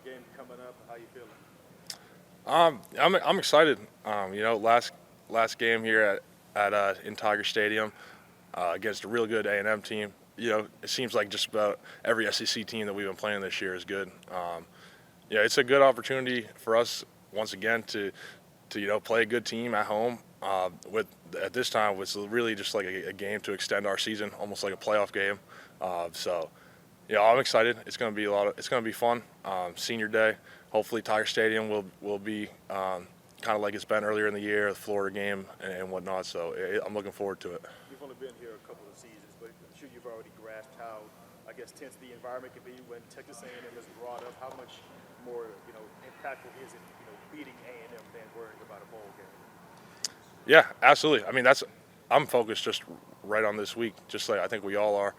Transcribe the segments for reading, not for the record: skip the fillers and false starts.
game coming up. How you feeling? I'm excited. Last game here at in Tiger Stadium against a real good A&M team. It seems like just about every SEC team that we've been playing this year is good. It's a good opportunity for us once again to play a good team at home. With at this time, it's really just like a game to extend our season, almost like a playoff game. I'm excited. It's going to be it's going to be fun. Senior day. Hopefully, Tiger Stadium will be kind of like it's been earlier in the year, the Florida game and whatnot. So I'm looking forward to it. You've only been here a couple of seasons, but I'm sure you've already grasped how, I guess, tense the environment can be when Texas A&M is brought up. How much more, impactful is it, beating A&M than worrying about a bowl game? Yeah, absolutely. I mean, I'm focused just right on this week, just like I think we all are.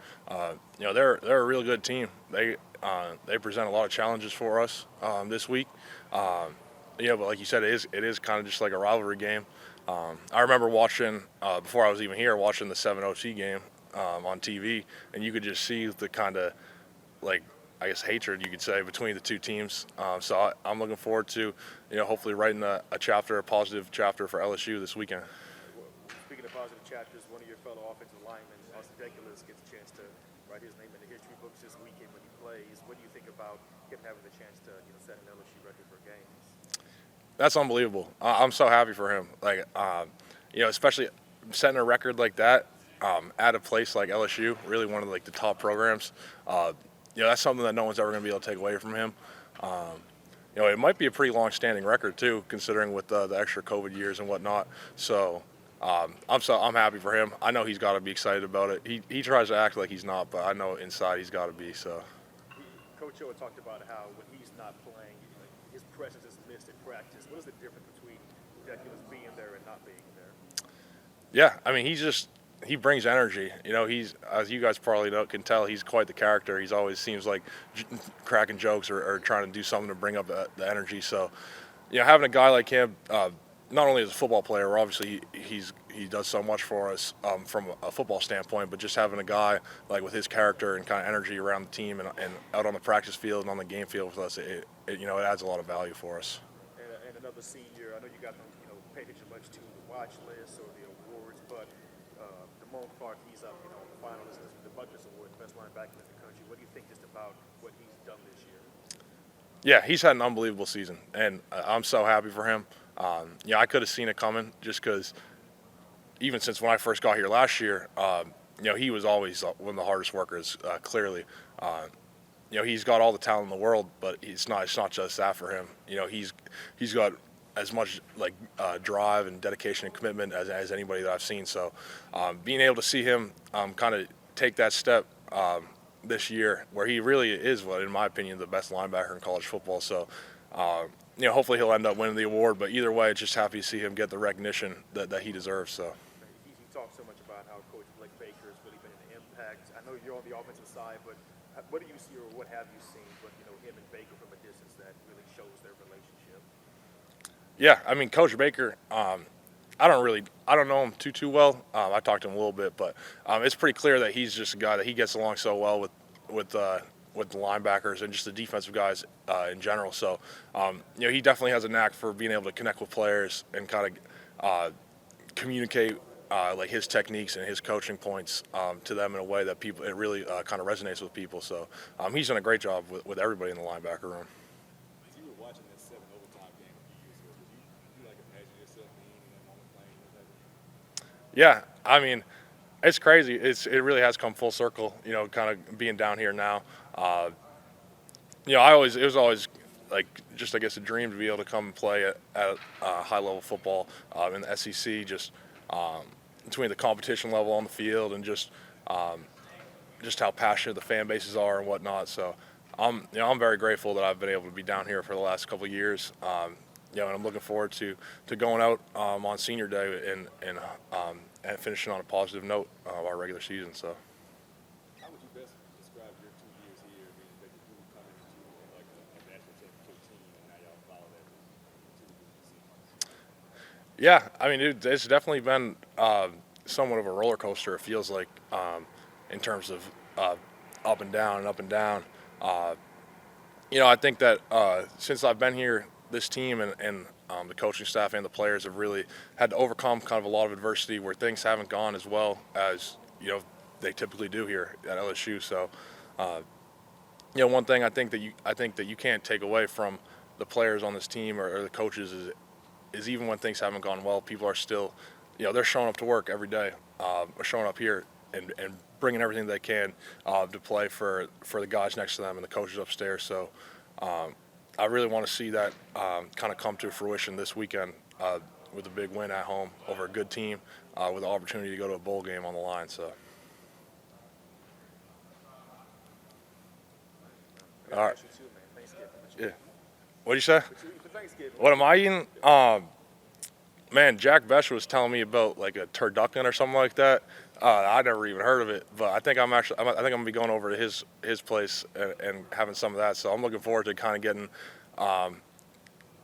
They're a real good team. They present a lot of challenges for us this week. But like you said, it is kind of just like a rivalry game. I remember watching before I was even here, watching the 7-OT game on TV, and you could just see the kind of like I guess hatred you could say between the two teams. I'm looking forward to hopefully writing a positive chapter for LSU this weekend. Well, speaking of positive chapters, one of your fellow offensive linemen, Austin Deculus, gets a chance to write his name in the history books this weekend when he plays. What do you think about him having the chance to set an LSU record for games? That's unbelievable. I'm so happy for him. Especially setting a record like that at a place like LSU, really one of the top programs. That's something that no one's ever going to be able to take away from him. It might be a pretty long-standing record too, considering with the extra COVID years and whatnot. So I'm happy for him. I know he's got to be excited about it. He tries to act like he's not, but I know inside he's got to be. So. Coach O talked about how when he's not playing, his presence is missed in practice. What is the difference between Deculus being there and not being there? Yeah, I mean, he brings energy. He's, as you guys probably can tell, he's quite the character. He's always seems like cracking jokes or trying to do something to bring up the energy. So, having a guy like him, not only as a football player, obviously he does so much for us from a football standpoint, but just having a guy like with his character and kind of energy around the team and out on the practice field and on the game field with us, it adds a lot of value for us. And another senior, I know you got them, pay attention much to the watch list or the awards, but Damone Clark, he's up, on the finalist list for the Buckets Award, best linebacker in the country. What do you think just about what he's done this year? Yeah, he's had an unbelievable season, and I'm so happy for him. I could have seen it coming just because even since when I first got here last year, he was always one of the hardest workers, clearly. He's got all the talent in the world, but it's not just that for him. He's got as much drive and dedication and commitment as anybody that I've seen. So being able to see him kind of take that step this year where he really is, in my opinion, the best linebacker in college football. So hopefully he'll end up winning the award, but either way, it's just happy to see him get the recognition that he deserves. So. He talks so much about how Coach Blake Baker has really been an impact. I know you're on the offensive side, but what do you see or what have you seen with him and Baker from a distance that really shows their relationship? Yeah, I mean, Coach Baker, I don't know him too well. I talked to him a little bit, but it's pretty clear that he's just a guy that he gets along so well with the linebackers and just the defensive guys in general. So, he definitely has a knack for being able to connect with players and kind of communicate his techniques and his coaching points to them in a way that it really kind of resonates with people. So, he's done a great job with everybody in the linebacker room. As you were watching that 7 overtime game a few years ago, did you imagine yourself being in that moment playing that? Yeah, I mean, it's crazy. It really has come full circle. Kind of being down here now. It was always just I guess a dream to be able to come and play at high level football in the SEC. Just between the competition level on the field and just how passionate the fan bases are and whatnot. So I'm very grateful that I've been able to be down here for the last couple of years. And I'm looking forward to going out on senior day and finishing on a positive note of our regular season. So. How would you best describe your 2 years here, meaning that you coming into a national championship team, and now y'all follow that to the season? Yeah, I mean, it's definitely been somewhat of a roller coaster. It feels like in terms of up and down and up and down. I think that since I've been here, this team and the coaching staff and the players have really had to overcome kind of a lot of adversity where things haven't gone as well as they typically do here at LSU. So, one thing I think that you can't take away from the players on this team or the coaches is even when things haven't gone well, people are still, they're showing up to work every day, showing up here and bringing everything they can to play for the guys next to them and the coaches upstairs. So I really want to see that kind of come to fruition this weekend with a big win at home over a good team with the opportunity to go to a bowl game on the line. So. All right. Yeah. What'd you say? What am I eating? Man, Jack Besh was telling me about like a turducken or something like that. I never even heard of it, but I think I'm gonna be going over to his place and having some of that. So I'm looking forward to kind of getting,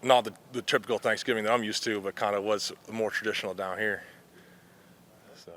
not the typical Thanksgiving that I'm used to, but kind of what's more traditional down here. So.